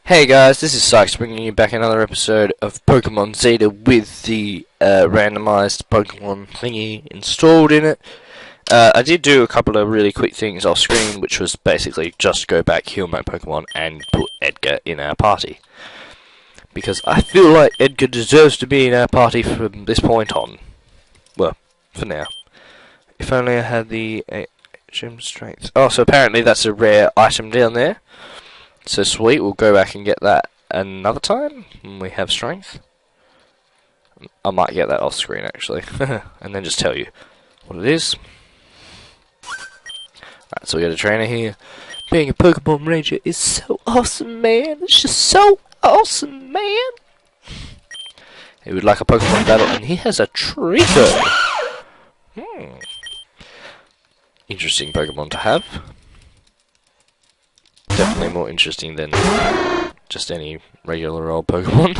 Hey guys, this is Sykes bringing you back another episode of Pokemon Zeta with the randomized Pokemon thingy installed in it. I did do a couple of really quick things off screen, which was basically just go back, heal my Pokemon, and put Edgar in our party. Because I feel like Edgar deserves to be in our party from this point on. Well, for now. If only I had the gym strength. Oh, so apparently that's a rare item down there. So sweet, we'll go back and get that another time when we have strength. I might get that off screen actually, and then just tell you what it is. Alright, so we got a trainer here. Being a Pokemon Ranger is so awesome, man. It's just so awesome, man. He would like a Pokemon battle, and he has a Trico. Interesting Pokemon to have. Definitely more interesting than just any regular old Pokemon.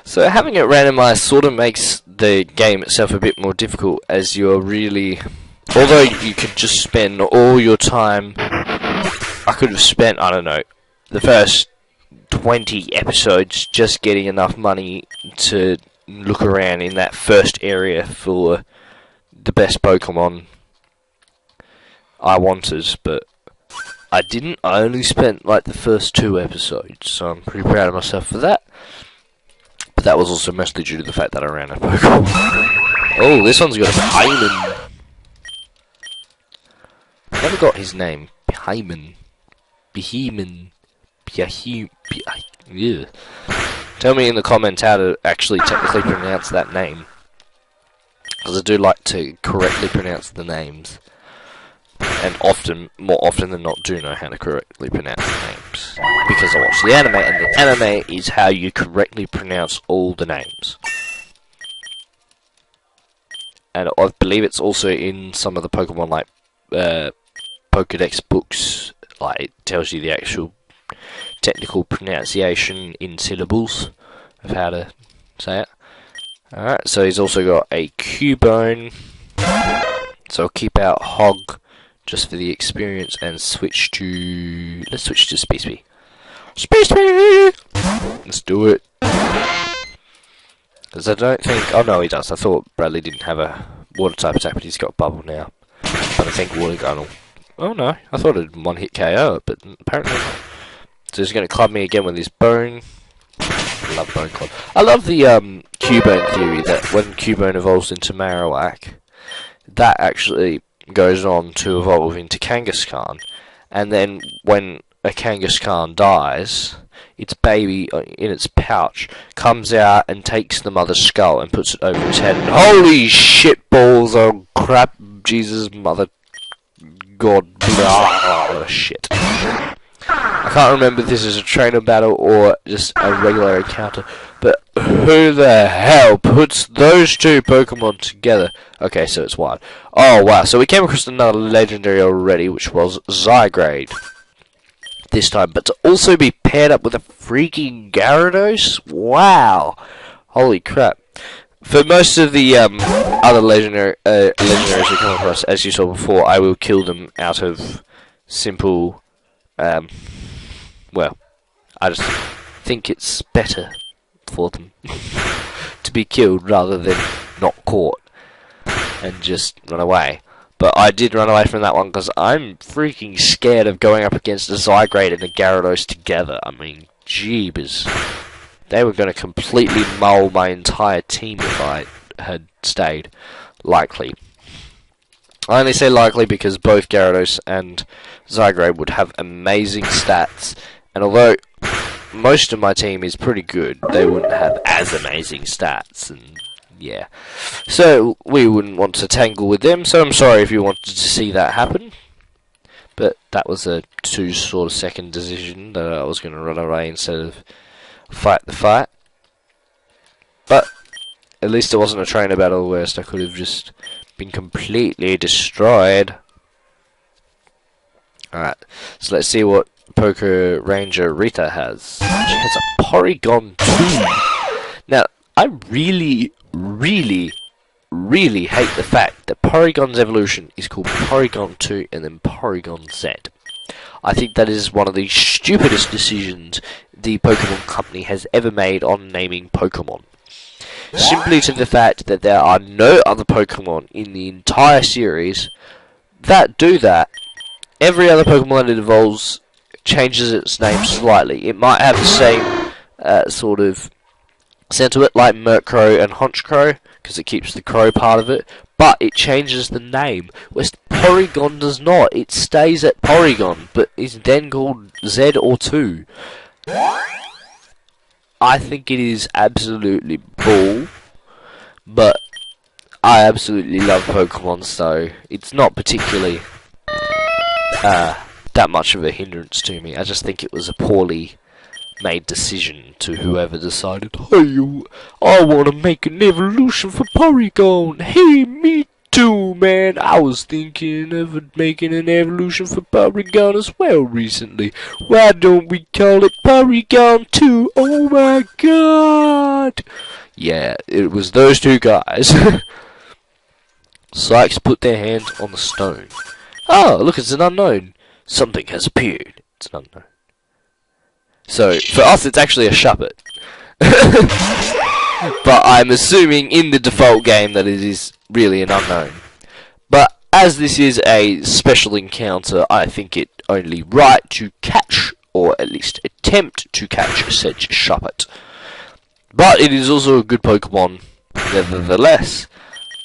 So having it randomized sort of makes the game itself a bit more difficult, as you're really... Although you could just spend all your time... I could have spent, I don't know, the first 20 episodes just getting enough money to look around in that first area for the best Pokemon I wanted, but I didn't. I only spent like the first 2 episodes, so I'm pretty proud of myself for that. But that was also mostly due to the fact that I ran a Pokemon. Oh, this one's got a Paimon. I never got his name. Paimon. Behemoth. Yeah. Tell me in the comments how to actually technically pronounce that name, because I do like to correctly pronounce the names. And more often than not, do know how to correctly pronounce the names. Because I watch the anime, and the anime is how you correctly pronounce all the names. And I believe it's also in some of the Pokemon, like, Pokedex books. Like, it tells you the actual technical pronunciation in syllables of how to say it. Alright, so he's also got a Cubone. So I'll keep out Hog just for the experience and switch to... Let's switch to Speed. Let's do it. Because I don't think... Oh no, he does. I thought Bradley didn't have a water type attack, but he's got Bubble now. But I think Water Gun will... Oh no, I thought it'd one-hit KO it, but apparently not. So he's going to club me again with his Bone. I love Bone Club. I love the Cubone theory that when Cubone evolves into Marowak, that actually goes on to evolve into Kangaskhan, and then when a Kangaskhan dies, its baby in its pouch comes out and takes the mother's skull and puts it over his head, and holy shit balls, oh crap, Jesus, mother, God, blah, shit. I can't remember if this is a trainer battle or just a regular encounter, but who the hell puts those 2 Pokemon together? Okay, so it's one. Oh, wow. So we came across another legendary already, which was Zygrade. This time, but to also be paired up with a freaking Gyarados? Wow. Holy crap. For most of the other legendaries we come across, as you saw before, I will kill them out of simple... well, I just think it's better for them to be killed rather than not caught and just run away. But I did run away from that one because I'm freaking scared of going up against a Zygrade and a Gyarados together. I mean, jeebus. They were going to completely mull my entire team if I had stayed. Likely. I only say likely because both Gyarados and Zygrade would have amazing stats, and although most of my team is pretty good, they wouldn't have as amazing stats, and yeah. So we wouldn't want to tangle with them, so I'm sorry if you wanted to see that happen. But that was a 2 sort of second decision that I was going to run away instead of fight the fight. But at least it wasn't a trainer battle where I could have just been completely destroyed. Alright, so let's see what Poker Ranger Rita has. She has a Porygon 2. Now, I really hate the fact that Porygon's evolution is called Porygon 2 and then Porygon Z. I think that is one of the stupidest decisions the Pokemon Company has ever made on naming Pokemon. Simply to the fact that there are no other Pokemon in the entire series that do that. Every other Pokemon that evolves changes its name slightly. It might have the same sort of sentiment like Murkrow and Honchkrow, because it keeps the crow part of it, but it changes the name. Whereas Porygon does not. It stays at Porygon, but is then called Z or 2. I think it is absolutely bull, but I absolutely love Pokemon, so it's not particularly that much of a hindrance to me. I just think it was a poorly made decision to whoever decided, hey, I want to make an evolution for Porygon. Hey, me too, man. I was thinking of making an evolution for Porygon as well recently. Why don't we call it Porygon 2? Oh my god! Yeah, it was those two guys. Sykes put their hands on the stone. Oh, look, it's an unknown. Something has appeared. It's an unknown. So, for us, it's actually a Shuppet. But I'm assuming in the default game that it is really an unknown. But as this is a special encounter, I think it only right to catch, or at least attempt to catch, said Shuppet. But it is also a good Pokemon, nevertheless.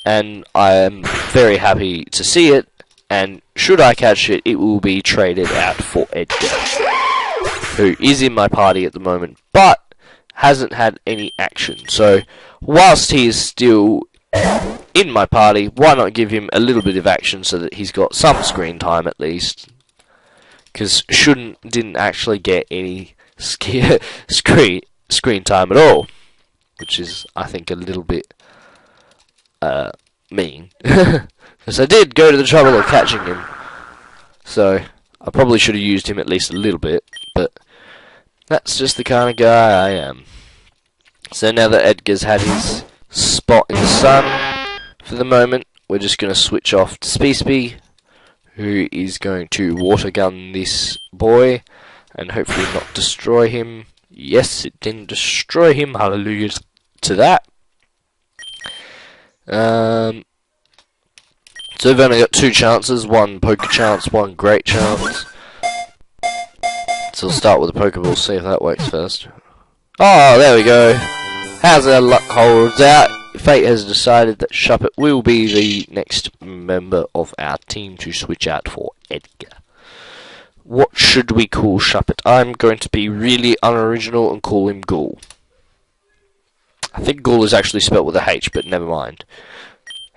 And I am very happy to see it. And should I catch it, it will be traded out for Edgar, who is in my party at the moment, but hasn't had any action. So, whilst he is still in my party, why not give him a little bit of action so that he's got some screen time at least? Because didn't actually get any screen time at all, which is, I think, a little bit mean. Because I did go to the trouble of catching him, so I probably should have used him at least a little bit, but that's just the kind of guy I am. So now that Edgar's had his spot in the sun for the moment, we're just going to switch off to Speespy, who is going to water gun this boy and hopefully not destroy him. Yes, it didn't destroy him. Hallelujah to that. So we've only got 2 chances, one poker chance, one great chance. So we'll start with the Pokeball, see if that works first. Oh, there we go. How's our luck holds out? Fate has decided that Shuppet will be the next member of our team to switch out for Edgar. What should we call Shuppet? I'm going to be really unoriginal and call him Ghoul. I think Ghoul is actually spelt with a H, but never mind.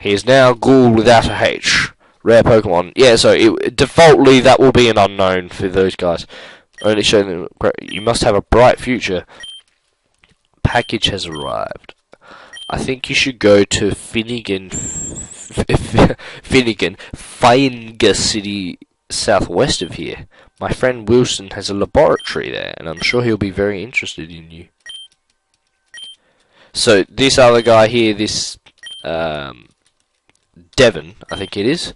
He is now Ghoul without a H. Rare Pokemon. Yeah, so defaultly that will be an unknown for those guys. Only show them you must have a bright future. Package has arrived. I think you should go to Finnegan, Finnegan City, southwest of here. My friend Wilson has a laboratory there, and I'm sure he'll be very interested in you. So this other guy here, this Devon, I think it is,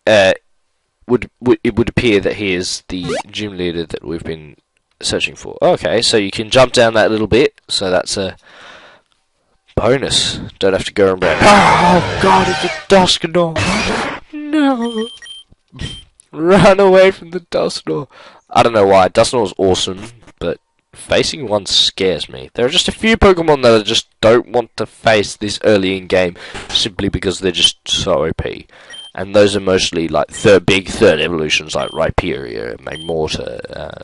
it would appear that he is the gym leader that we've been searching for. Okay, so you can jump down that little bit, so that's a bonus. Don't have to go around. Oh god, it's a Dusknoir! No! Run away from the Dusknoir! I don't know why, Dusknoir's awesome, but facing one scares me. There are just a few Pokemon that I just don't want to face this early in game, simply because they're just so OP. And those are mostly like big third evolutions like Rhyperior, Magmortar,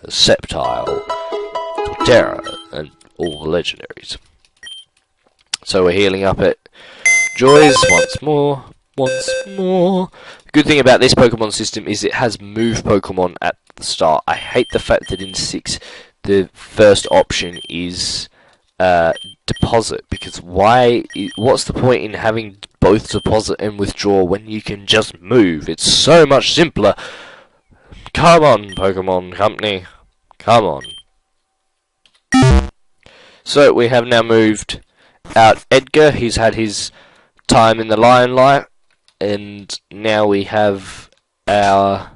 Sceptile, Torterra, and all the legendaries. So we're healing up at Joy's once more. The good thing about this Pokemon system is it has move Pokemon at the start. I hate the fact that in 6 the first option is deposit, because what's the point in having both deposit and withdraw when you can just move? It's so much simpler. Come on, Pokemon Company, come on. So we have now moved out Edgar. He's had his time in the limelight, and now we have our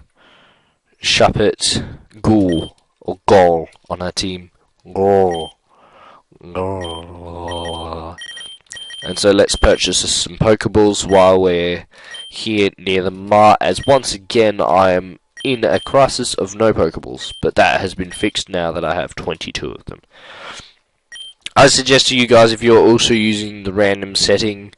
Shuppet, Ghoul, or Gol on our team. Gol. Gol. And so let's purchase some Pokeballs while we're here near the mart, as once again I am in a crisis of no Pokeballs, but that has been fixed now that I have 22 of them. I suggest to you guys, if you're also using the random setting,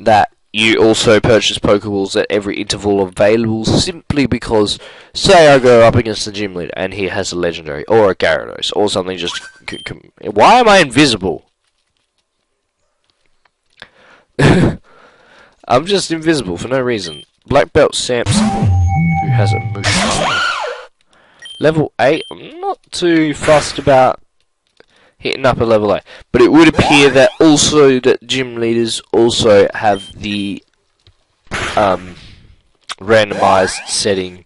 that you also purchase Pokeballs at every interval available, simply because, say I go up against the gym leader and he has a legendary, or a Gyarados, or something just... Why am I invisible? I'm just invisible for no reason. Black Belt Samson, who has a Mush. Level 8, I'm not too fussed about hitting up a level 8. But it would appear that also that gym leaders also have the randomized setting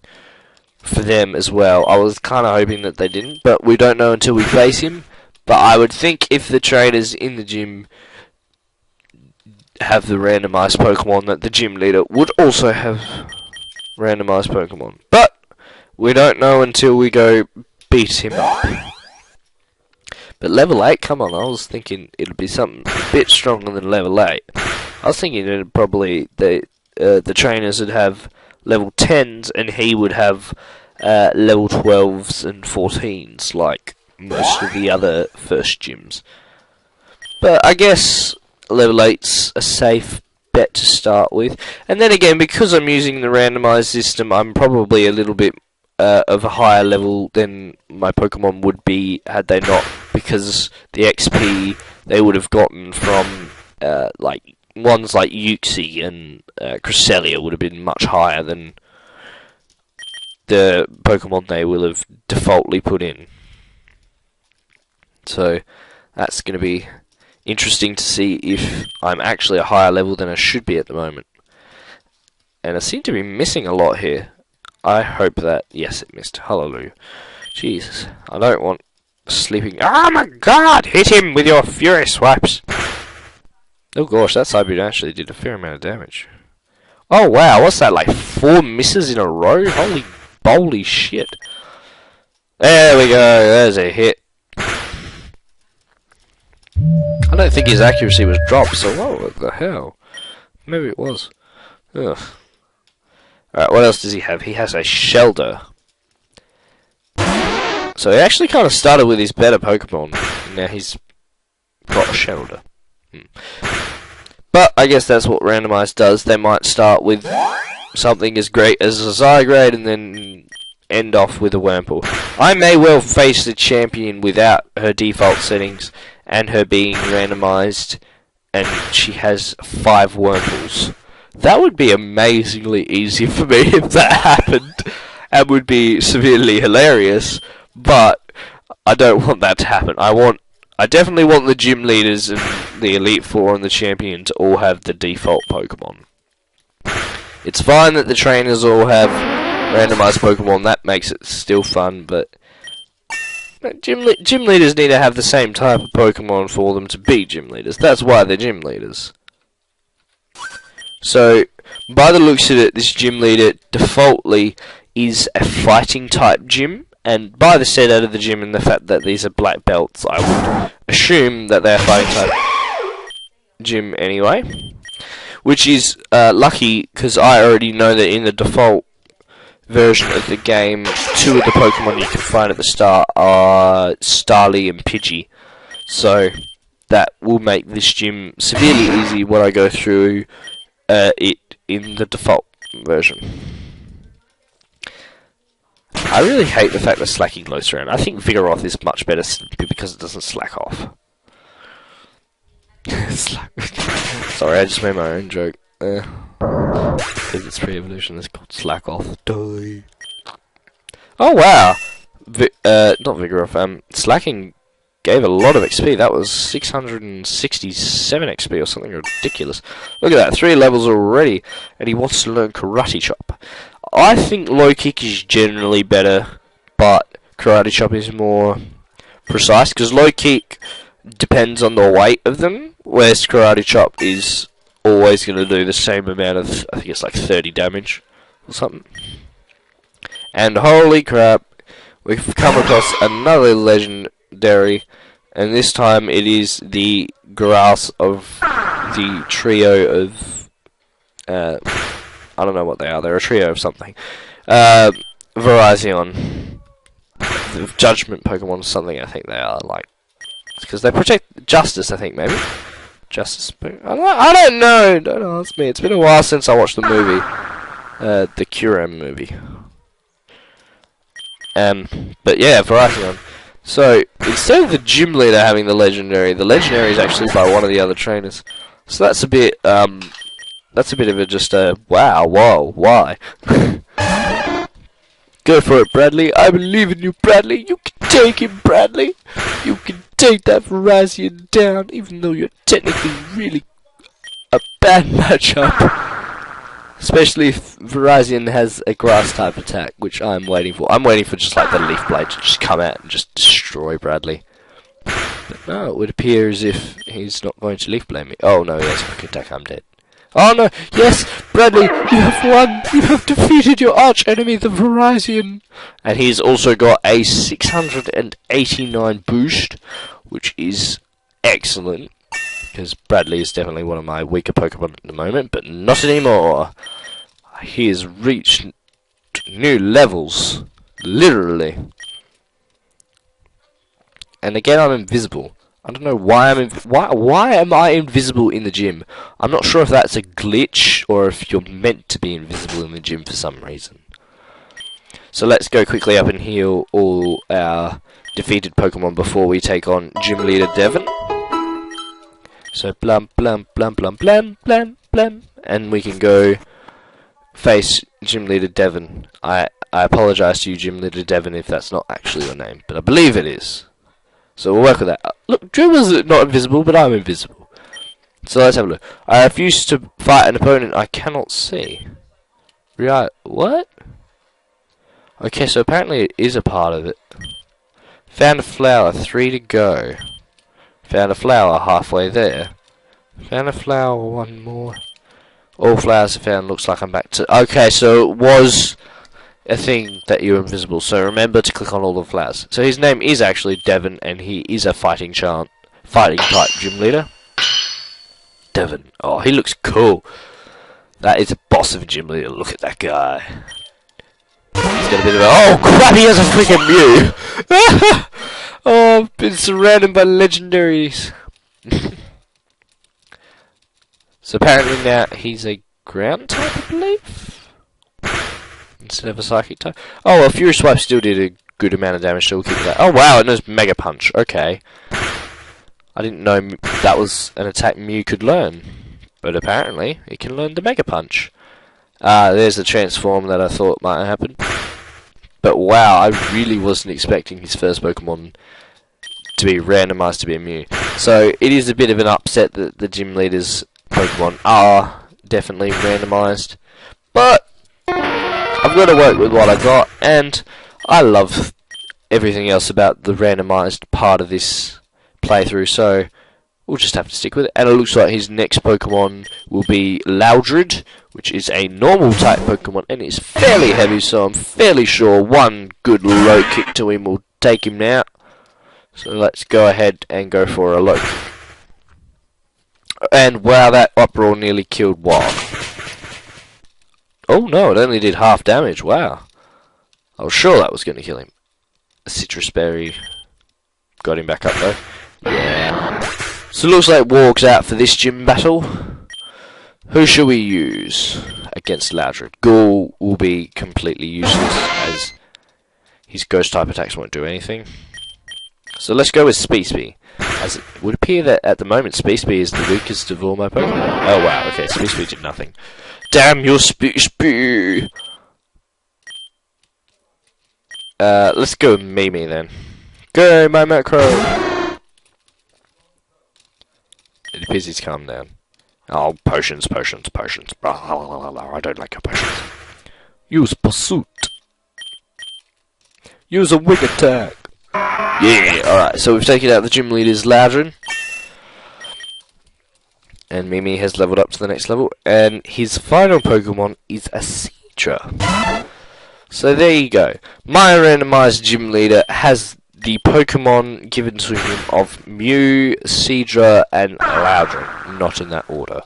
for them as well. I was kind of hoping that they didn't, but we don't know until we face him. But I would think if the trainers in the gym have the randomized Pokemon, that the gym leader would also have randomized Pokemon. But we don't know until we go beat him up. But level 8, come on, I was thinking it'd be something a bit stronger than level 8. I was thinking it'd probably, the trainers would have level 10s and he would have level 12s and 14s, like most of the other first gyms. But I guess level 8's a safe bet to start with. And then again, because I'm using the randomized system, I'm probably a little bit of a higher level than my Pokemon would be had they not, because the XP they would have gotten from like ones like Uxie and Cresselia would have been much higher than the Pokemon they will have defaultly put in. So that's going to be interesting to see if I'm actually a higher level than I should be at the moment. And I seem to be missing a lot here. I hope that... Yes, it missed. Hallelujah. Jesus. I don't want sleeping... Oh my god! Hit him with your Fury Swipes! Oh gosh, that Cyber actually did a fair amount of damage. Oh wow, what's that, like 4 misses in a row? Holy boldy shit. There we go, there's a hit. I don't think his accuracy was dropped, so what the hell? Maybe it was. Ugh. Alright, what else does he have? He has a Shelder. So he actually kind of started with his better Pokemon, and now he's got a Shelder. But I guess that's what randomized does. They might start with something as great as a Zygrade and then end off with a Wurmple. I may well face the champion without her default settings and her being randomized, and she has 5 Wurmples. That would be amazingly easy for me if that happened, and would be severely hilarious, but I don't want that to happen. I definitely want the gym leaders and the Elite Four and the champion to all have the default Pokemon. It's fine that the trainers all have randomized Pokemon, that makes it still fun, but gym leaders need to have the same type of Pokemon for them to be gym leaders. That's why they're gym leaders. So, by the looks of it, this gym leader defaultly is a fighting type gym, and by the set out of the gym and the fact that these are black belts, I would assume that they're fighting type gym anyway. Which is lucky, because I already know that in the default version of the game, 2 of the Pokemon you can find at the start are Starly and Pidgey. So, that will make this gym severely easy when I go through it in the default version. I really hate the fact that slacking floats around. I think Vigoroth is much better simply because it doesn't slack off. Sorry, I just made my own joke. Because it's pre-evolution, it's called slack off. Die. Oh wow! Not Vigoroth, slacking gave a lot of XP. That was 667 XP or something ridiculous. Look at that, 3 levels already, and he wants to learn Karate Chop. I think Low Kick is generally better, but Karate Chop is more precise, because Low Kick depends on the weight of them, whereas Karate Chop is always going to do the same amount of, I think it's like 30 damage or something. And holy crap, we've come across another legendary, and this time it is the grass of the trio of, I don't know what they are, they're a trio of something. Virizion. The Judgment Pokemon, something I think they are, like, because they protect Justice, I think, maybe? Justice, I don't know, don't ask me, it's been a while since I watched the movie, the Curam movie. But yeah, Virizion. So, instead of the gym leader having the legendary is actually by one of the other trainers. So that's a bit, that's a bit of a just a, wow, whoa, why? Go for it, Bradley. I believe in you, Bradley. You can take him, Bradley. You can take that Virizion down, even though you're technically really a bad matchup. Especially if Virizion has a grass type attack, which I'm waiting for. I'm waiting for just like the Leaf Blade to just come out and just destroy Bradley. But no, it would appear as if he's not going to Leaf Blade me. Oh no, he has a quick attack, I'm dead. Oh no, yes, Bradley, you have won! You have defeated your arch enemy, the Virizion! And he's also got a 689 boost, which is excellent. Because Bradley is definitely one of my weaker Pokemon at the moment, but not anymore. He has reached new levels, literally. And again, I'm invisible. I don't know why why am I invisible in the gym? I'm not sure if that's a glitch or if you're meant to be invisible in the gym for some reason. So let's go quickly up and heal all our defeated Pokemon before we take on Gym Leader Devon. So blum blum blum blum blum blum blum, and we can go face Gym Leader Devon. I apologise to you, Gym Leader Devon, if that's not actually your name, but I believe it is. So we'll work with that. Look, Dreamer's not invisible, but I'm invisible. So let's have a look. I refuse to fight an opponent I cannot see. Right, what? Okay, so apparently it is a part of it. Found a flower, 3 to go. Found a flower halfway there. Found a flower, 1 more. All flowers are found, looks like I'm back to... Okay, so it was a thing that you're invisible, so remember to click on all the flowers. So his name is actually Devon, and he is a fighting type gym leader. Devon. Oh, he looks cool. That is a boss of a gym leader. Look at that guy. He's got a bit of a... Oh, crap, he has a freaking Mew! Oh, I've been surrounded by legendaries. So apparently now he's a ground type, I believe? Instead of a psychic type. Oh, well, Fury Swipe still did a good amount of damage, so we'll keep that. Oh, wow, it knows Mega Punch. Okay. I didn't know that was an attack Mew could learn. But apparently, it can learn the Mega Punch. There's the transform that I thought might happen. But wow, I really wasn't expecting his first Pokemon to be randomized to be a Mew. So, it is a bit of an upset that the gym leader's Pokemon are definitely randomized. But I've got to work with what I got, and I love everything else about the randomized part of this playthrough, so we'll just have to stick with it. And it looks like his next Pokemon will be Loudred, which is a normal type Pokemon, and it's fairly heavy, so I'm fairly sure one good low kick to him will take him out. So let's go ahead and go for a low kick. And wow, that uproar nearly killed Wild. Oh no, it only did half damage, wow. I was sure that was going to kill him. A Citrus Berry got him back up though. Yeah. So it looks like Warg's out for this gym battle. Who shall we use against Loudred? Ghoul will be completely useless as his ghost type attacks won't do anything. So let's go with Speespy. As it would appear that at the moment Speespy is the weakest of all my Pokemon. Oh wow, okay, Speespy did nothing. Damn your Speespy! Let's go with Mimi then. Go, my Macro! It appears he's calmed down. Oh, potions. I don't like your potions. Use Pursuit. Use a Wig Attack. Yeah, alright, so we've taken out the gym leader's Loudred. And Mimi has leveled up to the next level. And his final Pokemon is a Seadra. So there you go. My randomized gym leader has the Pokemon given to him of Mew, Seadra, and Loudon. Not in that order.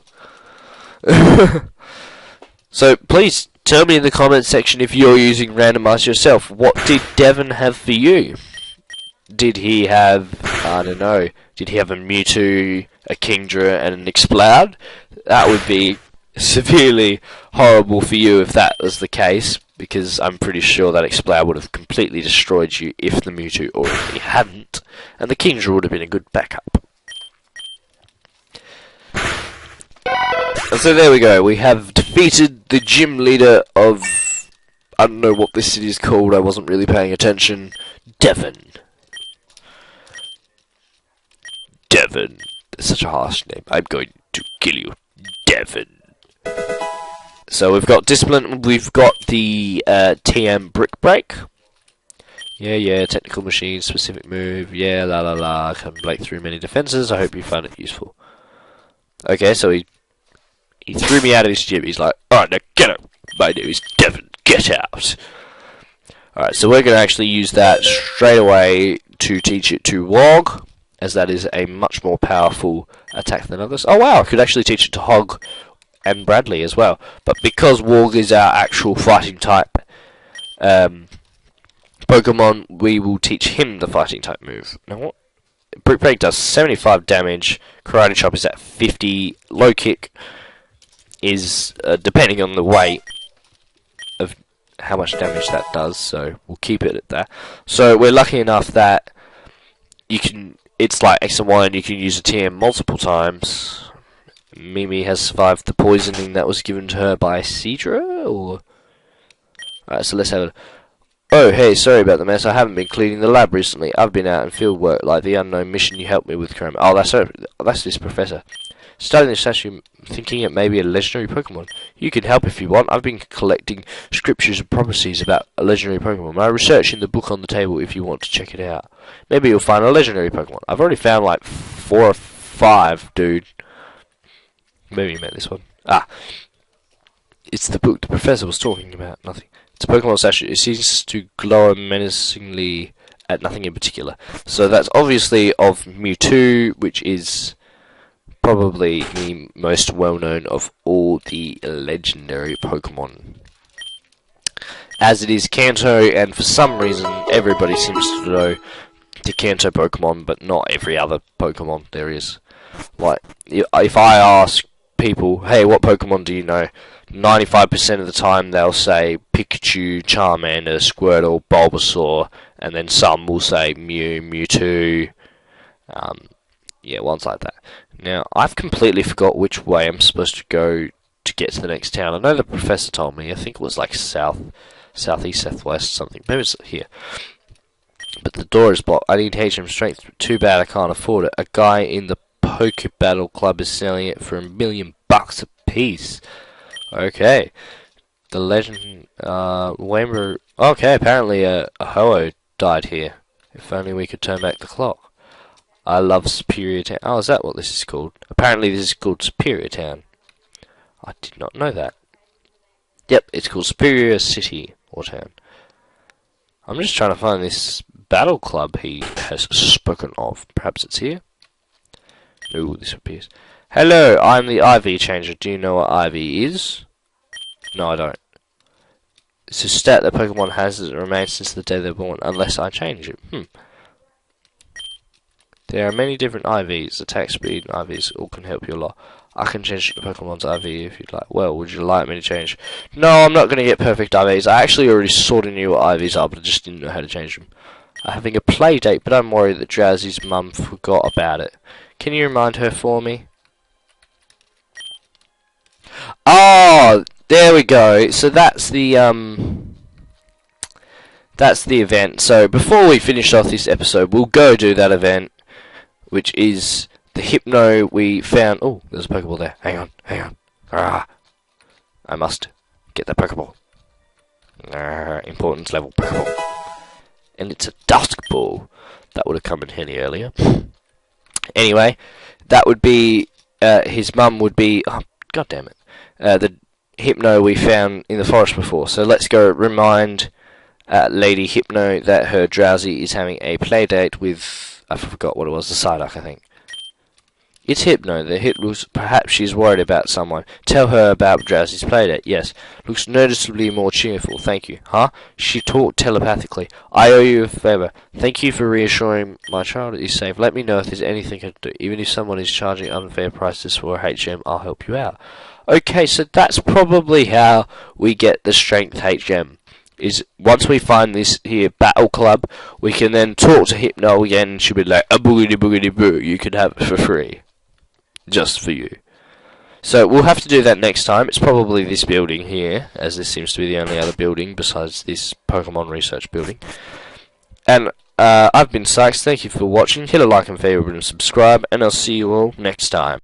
So please tell me in the comments section if you're using randomized yourself. What did Devon have for you? Did he have, I don't know, did he have a Mewtwo, a Kingdra, and an Exploud? That would be severely horrible for you if that was the case, because I'm pretty sure that Exploud would have completely destroyed you if the Mewtwo already hadn't, and the Kingdra would have been a good backup. And so there we go, we have defeated the gym leader of, I don't know what this city is called, I wasn't really paying attention, Devon. Devon. That's such a harsh name. I'm going to kill you, Devon. So we've got Discipline, we've got the TM Brick Break. Yeah, technical machine, specific move, yeah, la la la, can break through many defenses, I hope you found it useful. Okay, so he threw me out of his gym, he's like, alright, now get out, my name is Devon, get out. Alright, so we're going to actually use that straight away to teach it to Wog, as that is a much more powerful attack than others. Oh wow, I could actually teach it to Hog and Bradley as well. But because Wog is our actual fighting type Pokemon, we will teach him the fighting type move. Now what? Brick Break does 75 damage, Karate Chop is at 50, Low Kick is, depending on the weight of how much damage that does, so we'll keep it at that. So we're lucky enough that you can, it's like X and Y and you can use a TM multiple times. Mimi has survived the poisoning that was given to her by Seadra, or... Alright, so let's have a... Oh, hey, sorry about the mess. I haven't been cleaning the lab recently. I've been out in field work, like the unknown mission you helped me with, Chrome. Oh, that's this professor. Studying this statue, thinking it may be a legendary Pokemon. You can help if you want. I've been collecting scriptures and prophecies about a legendary Pokemon. I researched in the book on the table if you want to check it out. Maybe you'll find a legendary Pokemon. I've already found like 4 or 5, dude. Maybe you meant this one. Ah. It's the book the professor was talking about. Nothing. It's a Pokemon statue. It seems to glow menacingly at nothing in particular. So that's obviously of Mewtwo, which is probably the most well-known of all the legendary Pokemon. As it is Kanto, and for some reason everybody seems to know the Kanto Pokemon, but not every other Pokemon there is. Like, if I ask people, hey, what Pokemon do you know? 95% of the time they'll say Pikachu, Charmander, Squirtle, Bulbasaur, and then some will say Mew, Mewtwo, yeah, ones like that. Now, I've completely forgot which way I'm supposed to go to get to the next town. I know the professor told me, I think it was like southeast, southwest, something. Maybe it's here. But the door is blocked. I need HM strength. Too bad I can't afford it. A guy in the Poke Battle Club is selling it for $1 million a piece. Okay. The legend, Wamber... Okay, apparently a Ho-Oh died here. If only we could turn back the clock. I love Superior Town. Oh, is that what this is called? Apparently this is called Superior Town. I did not know that. Yep, it's called Superior City or Town. I'm just trying to find this battle club he has spoken of. Perhaps it's here? No, this appears. Hello, I'm the IV Changer. Do you know what IV is? No, I don't. It's a stat that Pokemon has that remains since the day they're born, unless I change it. There are many different IVs. Attack speed and IVs all can help you a lot. I can change the Pokemon's IV if you'd like. Well, would you like me to change? No, I'm not going to get perfect IVs. I actually already sort of knew what IVs are, but I just didn't know how to change them. I'm having a play date, but I'm worried that Drowsy's mum forgot about it. Can you remind her for me? Oh, there we go. So that's the event. So before we finish off this episode, we'll go do that event, which is the Hypno we found. Oh, there's a Pokeball there. Hang on. Ah, I must get that Pokeball. Importance level Pokeball. And it's a Dusk Ball. That would have come in handy earlier. Anyway, that would be, his mum would be, oh, god damn it. Hypno we found in the forest before. So let's go remind Lady Hypno that her Drowsy is having a play date with, I forgot what it was, the Psyduck, I think. It's Hypno. The hit looks, perhaps she's worried about someone. Tell her about Drowsy's playdate. Yes. Looks noticeably more cheerful. Thank you. Huh? She talked telepathically. I owe you a favor. Thank you for reassuring my child is safe. Let me know if there's anything I can do. Even if someone is charging unfair prices for HM, I'll help you out. Okay, so that's probably how we get the strength HM. Is once we find this here battle club, we can then talk to Hypno again and she'll be like, a boogity boogity boo, you can have it for free. Just for you. So we'll have to do that next time. It's probably this building here, as this seems to be the only other building besides this Pokemon research building. And I've been Sykes. Thank you for watching. Hit a like and favorite and subscribe, and I'll see you all next time.